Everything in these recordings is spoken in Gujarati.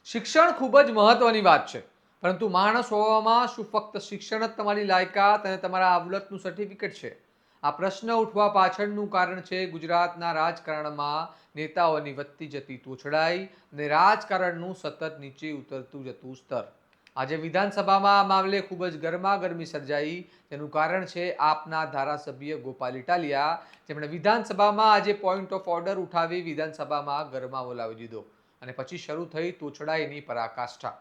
શિક્ષણ ખૂબ જ મહત્વની વાત છે, પરંતુ માણસ હોવામાં શું ફક્ત શિક્ષણ જ તમારી લાયકાત અને તમારા આવડતનું સર્ટિફિકેટ છે? આ પ્રશ્ન ઉઠવા પાછળનું કારણ છે ગુજરાતના રાજકારણમાં નેતાઓની વધતી જતી તોછડાઈ અને રાજકારણનું સતત નીચે ઉતરતું જતું સ્તર. આજે વિધાનસભામાં આ મામલે ખૂબ જ ગરમાગરમી સર્જાઈ, તેનું કારણ છે આપના ધારાસભ્ય ગોપાલ ઇટાલિયા, જેમણે વિધાનસભામાં આજે પોઈન્ટ ઓફ ઓર્ડર ઉઠાવી વિધાનસભામાં ગરમાવો લાવી દીધો અને પછી શરૂ થઈ તોછડાઈની પરાકાષ્ઠા.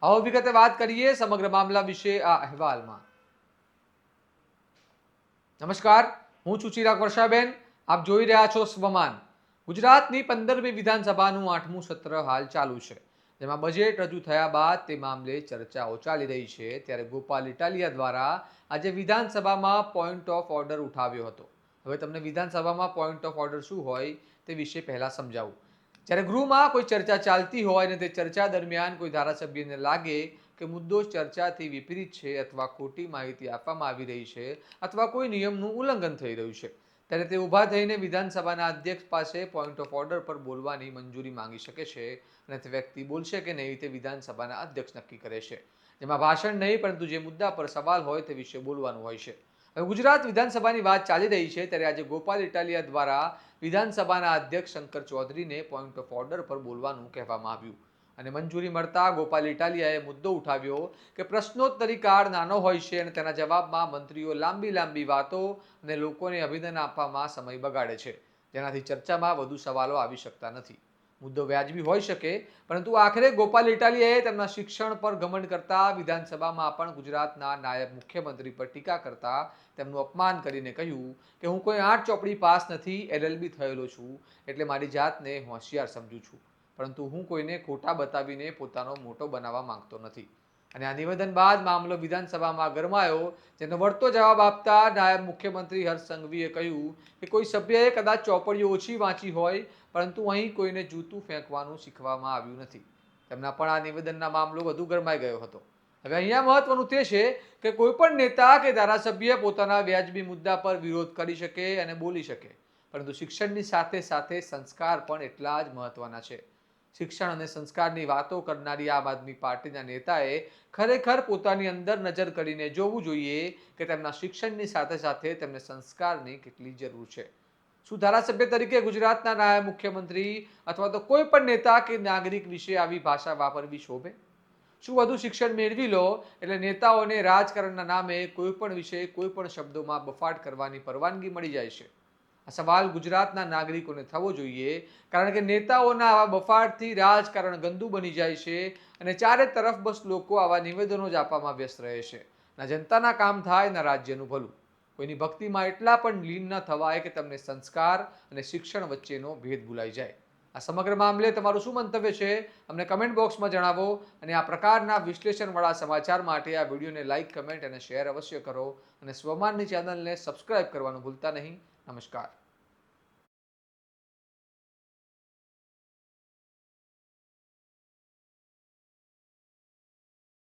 આવો વિગતે વાત કરીએ સમગ્ર મામલા વિશે આ અહેવાલમાં. નમસ્કાર, હું છું ચિરાગ વર્ષાબેન. આપ જોઈ રહ્યા છો સ્વમાન. ગુજરાતની 15મી વિધાનસભાનું 8મું સત્ર હાલ ચાલુ છે, જેમાં બજેટ રજૂ થયા બાદ તે મામલે ચર્ચાઓ ચાલી રહી છે. ત્યારે ગોપાલ ઇટાલિયા દ્વારા આજે વિધાનસભામાં પોઈન્ટ ઓફ ઓર્ડર ઉઠાવ્યો હતો. હવે તમને વિધાનસભામાં પોઈન્ટ ઓફ ઓર્ડર શું હોય તે વિશે પહેલા સમજાવું. જ્યારે ગૃહમાં કોઈ ચર્ચા ચાલતી હોય અને તે ચર્ચા દરમિયાન કોઈ ધારાસભ્યને લાગે કે મુદ્દો ચર્ચાથી વિપરીત છે અથવા ખોટી માહિતી આપવામાં આવી રહી છે અથવા કોઈ નિયમનું ઉલ્લંઘન થઈ રહ્યું છે, ત્યારે તે ઊભા થઈને વિધાનસભાના અધ્યક્ષ પાસે પોઈન્ટ ઓફ ઓર્ડર પર બોલવાની મંજૂરી માંગી શકે છે અને તે વ્યક્તિ બોલશે કે નહીં તે વિધાનસભાના અધ્યક્ષ નક્કી કરે છે, જેમાં ભાષણ નહીં પરંતુ જે મુદ્દા પર સવાલ હોય તે વિશે બોલવાનું હોય છે. હવે ગુજરાત વિધાનસભાની વાત ચાલી રહી છે, ત્યારે આજે ગોપાલ ઇટાલિયા દ્વારા વિધાનસભાના અધ્યક્ષ શંકર ચૌધરીને પોઈન્ટ ઓફ ઓર્ડર પર બોલવાનું કહેવામાં આવ્યું અને મંજૂરી મળતા ગોપાલ ઇટાલિયાએ મુદ્દો ઉઠાવ્યો કે પ્રશ્નોત્તરી કાળ નાનો હોય છે અને તેના જવાબમાં મંત્રીઓ લાંબી વાતો અને લોકોને અભિનંદન આપવામાં સમય બગાડે છે, જેનાથી ચર્ચામાં વધુ સવાલો આવી શકતા નથી. મુદ્દો વ્યાજબી હોઈ શકે, પરંતુ આખરે ગોપાલ ઇટાલિયાએ તેમના શિક્ષણ પર ઘમંડ કરતા વિધાનસભામાં પણ ગુજરાતના નાયબ મુખ્યમંત્રી પર ટીકા કરતા તેમનું અપમાન કરીને કહ્યું કે હું કોઈ 8 ચોપડી પાસ નથી, LLB થયેલો છું, એટલે મારી જાતને હોશિયાર સમજું છું, પરંતુ હું કોઈને ખોટા બતાવીને પોતાનો મોટો બનાવવા માંગતો નથી. અને આ નિવેદન બાદ મામલો વિધાનસભામાં ગરમાયો, જેનો વળતો જવાબ આપતા નાયબ મુખ્યમંત્રી હર્ષ સંઘવીએ કહ્યું કે કોઈ સભ્યએ કદાચ ચોપડીઓ ઓછી વાંચી હોય, પરંતુ અહીં કોઈને જૂતું ફેંકવાનું શીખવામાં આવ્યું નથી. તેમના પણ આ નિવેદનના મામલો વધુ ગરમાઈ ગયો હતો. હવે અહીંયા મહત્વનું તે છે કે કોઈ પણ નેતા કે ધારાસભ્ય પોતાના વ્યાજબી મુદ્દા પર વિરોધ કરી શકે અને બોલી શકે, પરંતુ શિક્ષણની સાથે સાથે સંસ્કાર પણ એટલા જ મહત્વના છે. શિક્ષણ અને સંસ્કારની વાતો કરનારી આમ આદમી પાર્ટીના નેતાએ ખરેખર પોતાની અંદર નજર કરીને જોવું જોઈએ કે તેમના શિક્ષણની સાથે સાથે તેમને સંસ્કારની કેટલી જરૂર છે. શું ધારાસભ્ય તરીકે ગુજરાતના નાયબ મુખ્યમંત્રી અથવા તો કોઈ પણ નેતા કે નાગરિક વિશે આવી ભાષા વાપરવી શોભે? શું વધુ શિક્ષણ મેળવી લો એટલે નેતાઓને રાજકારણના નામે કોઈ પણ વિષય કોઈ પણ શબ્દોમાં બફાટ કરવાની પરવાનગી મળી જાય છે? આ સવાલ ગુજરાતના નાગરિકોને થવો જોઈએ, કારણ કે નેતાઓના આવા બફાટથી રાજકારણ ગંદુ બની જાય છે અને ચારે તરફ બસ લોકો આવા નિવેદનો જ આપવામાં વ્યસ્ત રહે છે. ના જનતાના કામ થાય, ના રાજ્યનું ભલું. કોઈની ભક્તિમાં એટલા પણ લીન ન થવાય કે તમને સંસ્કાર અને શિક્ષણ વચ્ચેનો ભેદ ભૂલાઈ જાય. આ સમગ્ર મામલે તમારું શું મંતવ્ય છે અમને કમેન્ટ બોક્સમાં જણાવો અને આ પ્રકારના વિશ્લેષણવાળા સમાચાર માટે આ વિડીયોને લાઇક, કમેન્ટ અને શેર અવશ્ય કરો અને સ્વમાનની ચેનલને સબસ્ક્રાઇબ કરવાનું ભૂલતા નહીં. નમસ્કાર.